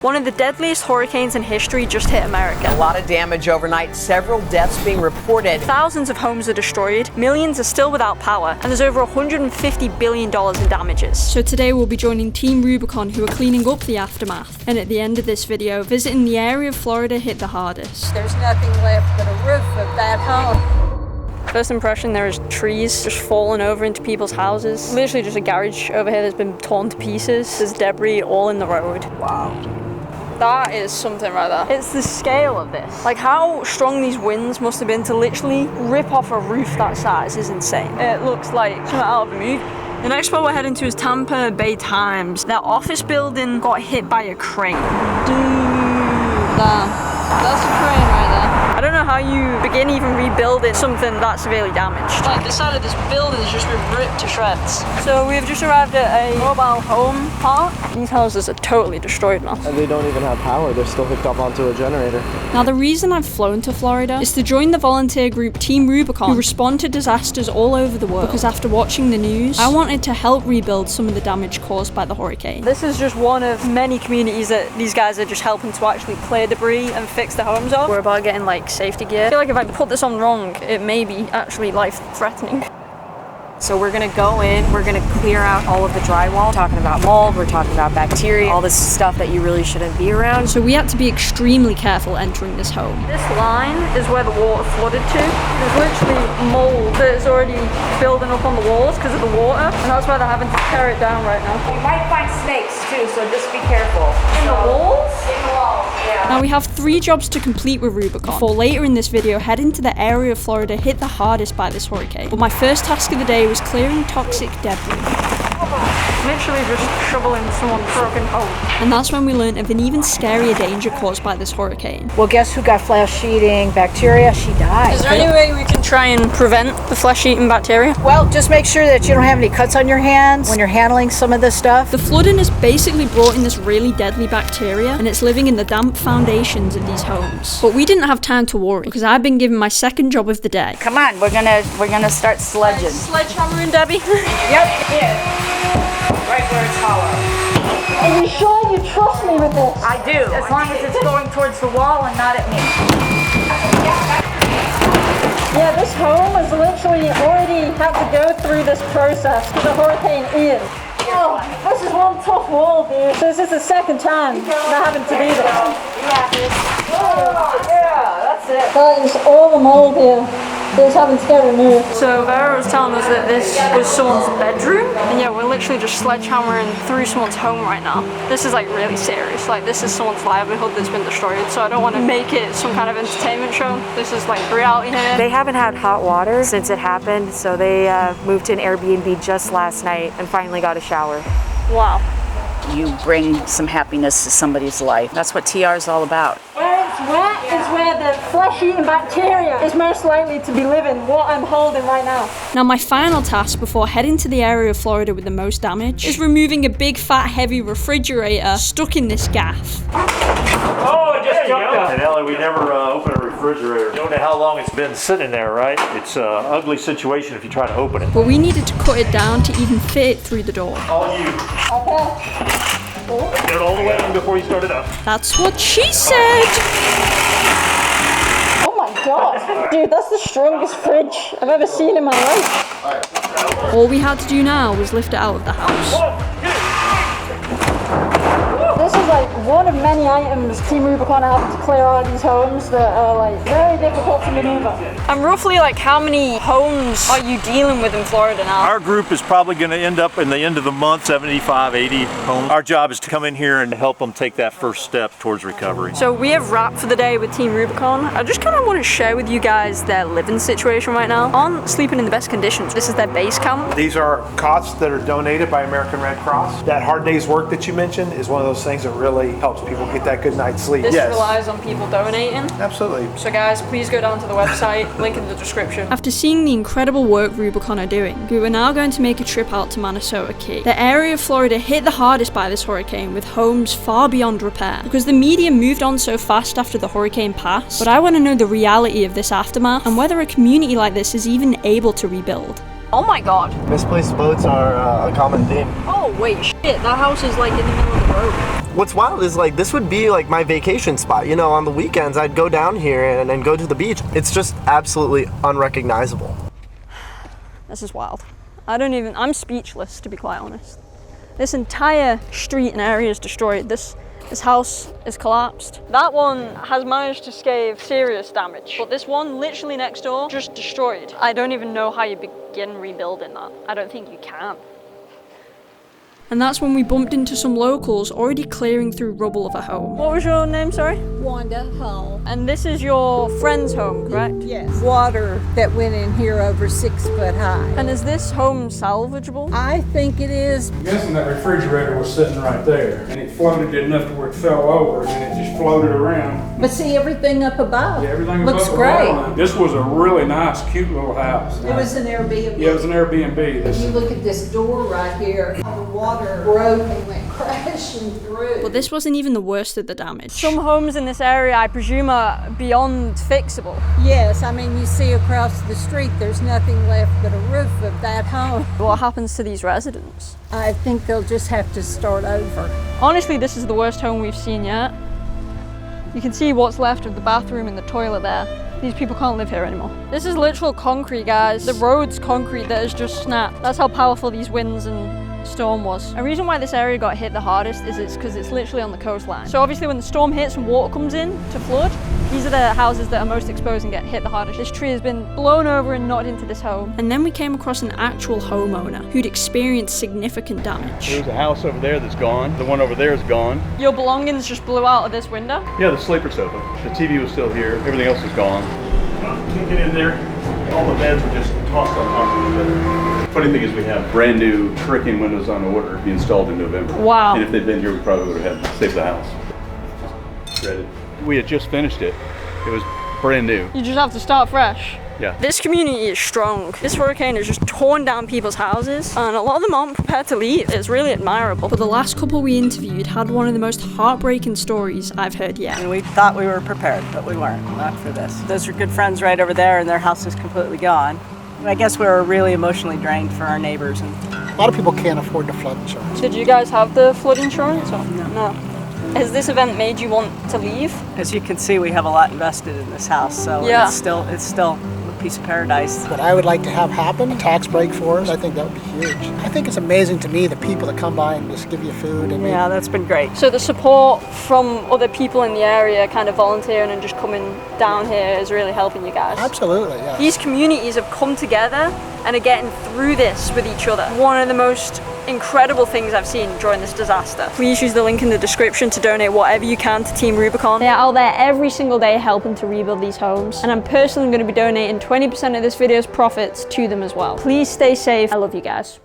One of the deadliest hurricanes in history just hit America. A lot of damage overnight, several deaths being reported. Thousands of homes are destroyed, millions are still without power, and there's over $150 billion in damages. So today we'll be joining Team Rubicon, who are cleaning up the aftermath. And at the end of this video, visiting the area of Florida hit the hardest. There's nothing left but a roof of that home. First impression, there is trees just falling over into people's houses. Literally just a garage over here that's been torn to pieces. There's debris all in the road. Wow. That is something right there. It's the scale of this. Like how strong these winds must have been to literally rip off a roof that size is insane. It looks like something out of a movie. The next spot we're heading to is Tampa Bay Times. Their office building got hit by a crane. Dude, that's a crane right there. I don't know how you begin even rebuilding something that severely damaged. Like the side of this building has just been ripped to shreds. So we've just arrived at a mobile home park. These houses are totally destroyed now. And they don't even have power, they're still hooked up onto a generator. Now the reason I've flown to Florida is to join the volunteer group Team Rubicon, who respond to disasters all over the world. Because after watching the news, I wanted to help rebuild some of the damage caused by the hurricane. This is just one of many communities that these guys are just helping to actually clear debris and fix the homes up. We're about getting like safety gear. I feel like if I put this on wrong, it may be actually life-threatening. So we're gonna go in, we're gonna clear out all of the drywall. We're talking about mold, we're talking about bacteria, all this stuff that you really shouldn't be around. So we had to be extremely careful entering this home. This line is where the water flooded to. There's literally mold that is already building up on the walls because of the water, and that's why they're having to tear it down right now. You might find snakes too, so just be careful. In the walls? In the walls, yeah. Now we have 3 jobs to complete with Rubicon before later in this video heading to the area of Florida hit the hardest by this hurricane. But my first task of the day was clearing toxic debris. Literally just shoveling someone's broken home. And that's when we learned of an even scarier danger caused by this hurricane. Well, guess who got flesh-eating bacteria? She died. Is there any way we can try and prevent the flesh-eating bacteria? Well, just make sure that you don't have any cuts on your hands when you're handling some of this stuff. The flooding has basically brought in this really deadly bacteria, and it's living in the damp foundations of these homes. But we didn't have time to worry, because I've been given my second job of the day. Come on, we're gonna start sledging. Sledgehammering, Debbie? Yep, here. Right where it's hollow. Are you sure you trust me with this? I do, as long as it's going towards the wall and not at me. Yeah, this home has literally already had to go through this process because the hurricane Ian. Oh, this is one tough wall, dude. So this is the second time they're having to do this. Oh, yeah, that's it. That is all the mold here. It's having to get removed. So Vera was telling us that this was someone's bedroom, and yeah, we're literally just sledgehammering through someone's home right now. This is like really serious. Like this is someone's livelihood that's been destroyed, so I don't want to make it some kind of entertainment show. This is like reality here. They haven't had hot water since it happened, so they moved to an Airbnb just last night and finally got a shower. Wow. You bring some happiness to somebody's life. That's what TR is all about. Where it's wet is where the flesh-eating bacteria is most likely to be living, what I'm holding right now. Now my final task before heading to the area of Florida with the most damage is removing a big fat heavy refrigerator stuck in this gaff. Oh, it just jumped out. And Ellie, we never open a refrigerator. You don't know how long it's been sitting there, right? It's an ugly situation if you try to open it. But we needed to cut it down to even fit it through the door. All you. Okay. Get it all the way in before you start it up. That's what she said! Oh my god. Dude, that's the strongest fridge I've ever seen in my life. All we had to do now was lift it out of the house. This is like one of many items Team Rubicon have to clear out of these homes that are like very difficult to maneuver. And roughly like how many homes are you dealing with in Florida now? Our group is probably going to end up in the end of the month, 75, 80 homes. Our job is to come in here and help them take that first step towards recovery. So we have wrapped for the day with Team Rubicon. I just kind of want to share with you guys their living situation right now. Aren't sleeping in the best conditions. This is their base camp. These are cots that are donated by American Red Cross. That hard day's work that you mentioned is one of those things that really helps people get that good night's sleep. This relies on people donating. Absolutely. So guys, please go down to the website, link in the description. After seeing the incredible work Rubicon are doing, we were now going to make a trip out to Manasota Key. The area of Florida hit the hardest by this hurricane, with homes far beyond repair. Because the media moved on so fast after the hurricane passed, but I want to know the reality of this aftermath and whether a community like this is even able to rebuild. Oh my god. Misplaced boats are a common theme. Oh wait, shit, that house is like in the middle of the road. What's wild is like this would be like my vacation spot. You know, on the weekends I'd go down here and go to the beach. It's just absolutely unrecognizable. This is wild. I'm speechless, to be quite honest. This entire street and area is destroyed. This house is collapsed. That one has managed to escape serious damage, but this one literally next door, just destroyed. I don't even know how you begin rebuilding that. I don't think you can. And that's when we bumped into some locals already clearing through rubble of a home. What was your name, sorry? Wanda Hull. And this is your friend's home, correct? Yes. Water that went in here over 6 foot high. And is this home salvageable? I think it is. I'm guessing that refrigerator was sitting right there, and it floated enough to where it fell over, and it just floated around. But see, everything up above Everything looks above the great. waterline. This was a really nice, cute little house. It was an Airbnb. Yeah, it was an Airbnb. If you look at this door right here, the water broke and went crashing through. But this wasn't even the worst of the damage. Some homes in this area, I presume, are beyond fixable. Yes, I mean, you see across the street, there's nothing left but a roof of that home. What happens to these residents? I think they'll just have to start over. Honestly, this is the worst home we've seen yet. You can see what's left of the bathroom and the toilet there. These people can't live here anymore. This is literal concrete, guys. The road's concrete that has just snapped. That's how powerful these winds and storm was. A reason why this area got hit the hardest is it's because it's literally on the coastline. So obviously when the storm hits and water comes in to flood, these are the houses that are most exposed and get hit the hardest. This tree has been blown over and knocked into this home. And then we came across an actual homeowner who'd experienced significant damage. There's a house over there that's gone. The one over there is gone. Your belongings just blew out of this window? Yeah, the sleeper sofa. The TV was still here. Everything else is gone. Can't get in there. All the beds were just tossed on top of each other. Funny thing is we have brand new hurricane windows on order to be installed in November. Wow. And if they'd been here, we probably would have had saved the house. Shredded. We had just finished it. It was brand new. You just have to start fresh. Yeah. This community is strong. This hurricane has just torn down people's houses and a lot of them aren't prepared to leave. It's really admirable. But the last couple we interviewed had one of the most heartbreaking stories I've heard yet. And we thought we were prepared, but we weren't, not for this. Those are good friends right over there and their house is completely gone. I guess we were really emotionally drained for our neighbors. And a lot of people can't afford the flood insurance. Did you guys have the flood insurance? Or? No. Has this event made you want to leave? As you can see, we have a lot invested in this house, so yeah. it's still a piece of paradise. What I would like to have happen, a tax break for us, I think that would be huge. I think it's amazing to me, the people that come by and just give you food. And yeah, that's been great. So the support from other people in the area kind of volunteering and just coming down here is really helping you guys? Absolutely, yeah. These communities have come together and are getting through this with each other. One of the most incredible things I've seen during this disaster. Please use the link in the description to donate whatever you can to Team Rubicon. They are out there every single day helping to rebuild these homes, and I'm personally going to be donating 20% of this video's profits to them as well. Please stay safe. I love you guys.